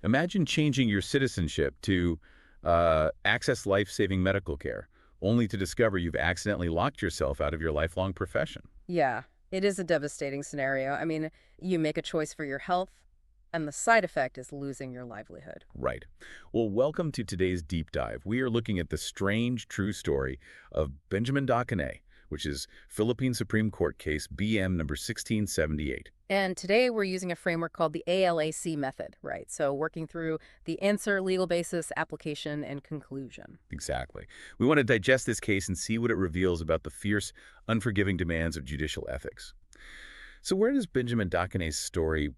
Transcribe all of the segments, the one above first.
Imagine changing your citizenship to access life-saving medical care, only to discover you've accidentally locked yourself out of your lifelong profession. Yeah, it is a devastating scenario. I mean, you make a choice for your health, and the side effect is losing your livelihood. Right. Well, welcome to today's deep dive. We are looking at the strange true story of Benjamin Dacanay, which is Philippine Supreme Court case BM number 1678. And today we're using a framework called the ALAC method, right? So working through the answer, legal basis, application, and conclusion. Exactly. We want to digest this case and see what it reveals about the fierce, unforgiving demands of judicial ethics. So where does Benjamin Dacanay's story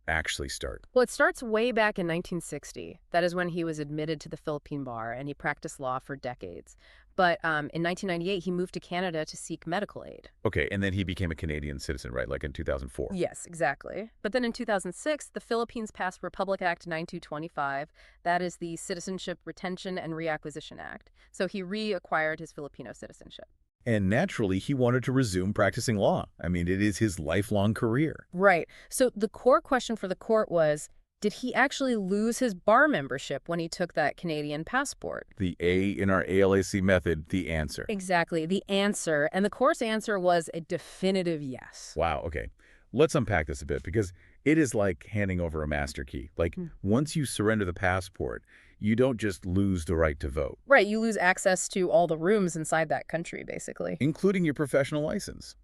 actually start? Well, it starts way back in 1960. That is when he was admitted to the Philippine bar, and he practiced law for decades. But in 1998, he moved to Canada to seek medical aid. Okay, and then he became a Canadian citizen, right, like in 2004? Yes, exactly. But then in 2006, the Philippines passed Republic Act 9225. That is the Citizenship Retention and Reacquisition Act. So he reacquired his Filipino citizenship. And naturally, he wanted to resume practicing law. I mean, it is his lifelong career. Right. So the core question for the court was, did he actually lose his bar membership when he took that Canadian passport? The A in our ALAC method, the answer. Exactly, the answer. And the court's answer was a definitive yes. Wow, okay. Let's unpack this a bit because it is like handing over a master key. Like, once you surrender the passport, you don't just lose the right to vote. Right, you lose access to all the rooms inside that country, basically. Including your professional license.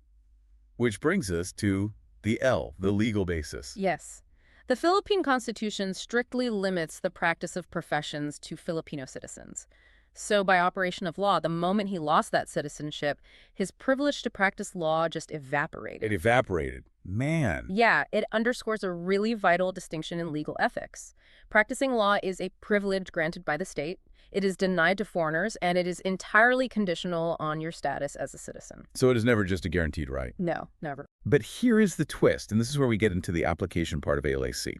Which brings us to the L, the legal basis. Yes. The Philippine Constitution strictly limits the practice of professions to Filipino citizens. So by operation of law, the moment he lost that citizenship, his privilege to practice law just evaporated. It evaporated. Man. Yeah, it underscores a really vital distinction in legal ethics. Practicing law is a privilege granted by the state. It is denied to foreigners, and it is entirely conditional on your status as a citizen. So it is never just a guaranteed right. No, never. But here is the twist, and this is where we get into the application part of ALAC.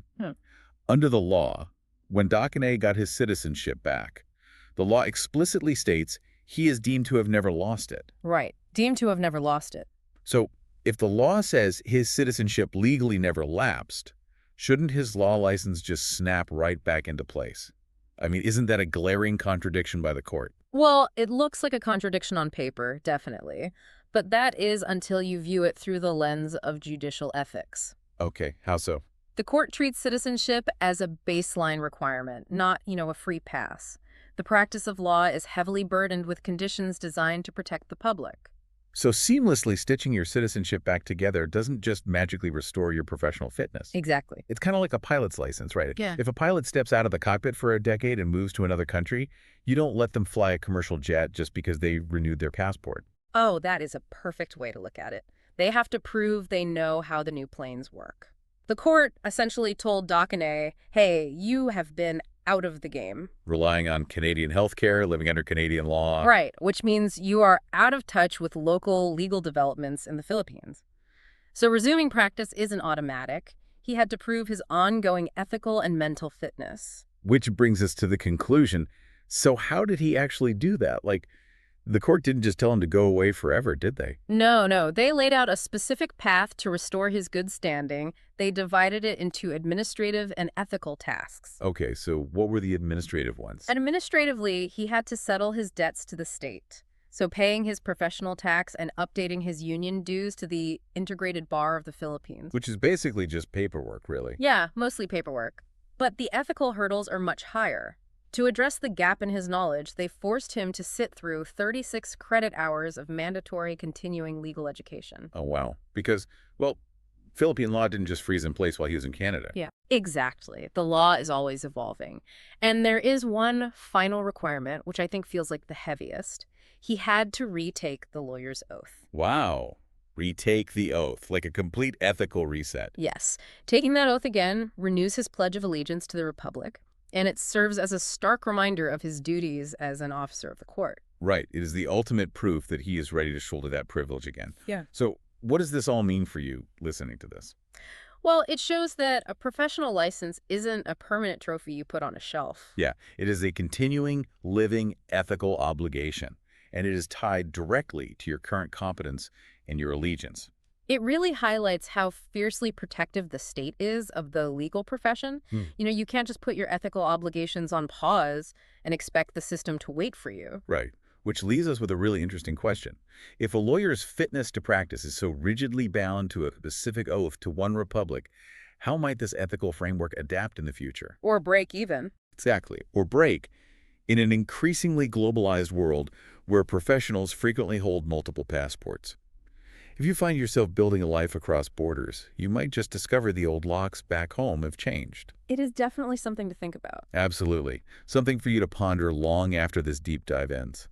Under the law, when Dacanay got his citizenship back, the law explicitly states he is deemed to have never lost it. Right. Deemed to have never lost it. So if the law says his citizenship legally never lapsed, shouldn't his law license just snap right back into place? I mean, isn't that a glaring contradiction by the court? Well, it looks like a contradiction on paper, definitely. But that is until you view it through the lens of judicial ethics. Okay, how so? The court treats citizenship as a baseline requirement, not, a free pass. The practice of law is heavily burdened with conditions designed to protect the public. So seamlessly stitching your citizenship back together doesn't just magically restore your professional fitness. Exactly. It's kind of like a pilot's license, right? Yeah. If a pilot steps out of the cockpit for a decade and moves to another country, you don't let them fly a commercial jet just because they renewed their passport. Oh, that is a perfect way to look at it. They have to prove they know how the new planes work. The court essentially told Dacanay, hey, you have been out of the game. Relying on Canadian healthcare, living under Canadian law. Right, which means you are out of touch with local legal developments in the Philippines. So resuming practice isn't automatic. He had to prove his ongoing ethical and mental fitness. Which brings us to the conclusion. So how did he actually do that? Like, the court didn't just tell him to go away forever, did they? No. They laid out a specific path to restore his good standing. They divided it into administrative and ethical tasks. Okay, so what were the administrative ones? Administratively, he had to settle his debts to the state. So paying his professional tax and updating his union dues to the Integrated Bar of the Philippines. Which is basically just paperwork, really. Yeah, mostly paperwork. But the ethical hurdles are much higher. To address the gap in his knowledge, they forced him to sit through 36 credit hours of mandatory continuing legal education. Oh, wow. Because, well, Philippine law didn't just freeze in place while he was in Canada. Yeah, exactly. The law is always evolving. And there is one final requirement, which I think feels like the heaviest. He had to retake the lawyer's oath. Wow. Retake the oath, like a complete ethical reset. Yes. Taking that oath again renews his pledge of allegiance to the Republic, and it serves as a stark reminder of his duties as an officer of the court. Right. It is the ultimate proof that he is ready to shoulder that privilege again. Yeah. So what does this all mean for you listening to this? Well, it shows that a professional license isn't a permanent trophy you put on a shelf. Yeah. It is a continuing, living, ethical obligation, and it is tied directly to your current competence and your allegiance. It really highlights how fiercely protective the state is of the legal profession. Hmm. You can't just put your ethical obligations on pause and expect the system to wait for you. Right. Which leaves us with a really interesting question. If a lawyer's fitness to practice is so rigidly bound to a specific oath to one republic, how might this ethical framework adapt in the future? Or break even. Exactly. Or break in an increasingly globalized world where professionals frequently hold multiple passports. If you find yourself building a life across borders, you might just discover the old locks back home have changed. It is definitely something to think about. Absolutely. Something for you to ponder long after this deep dive ends.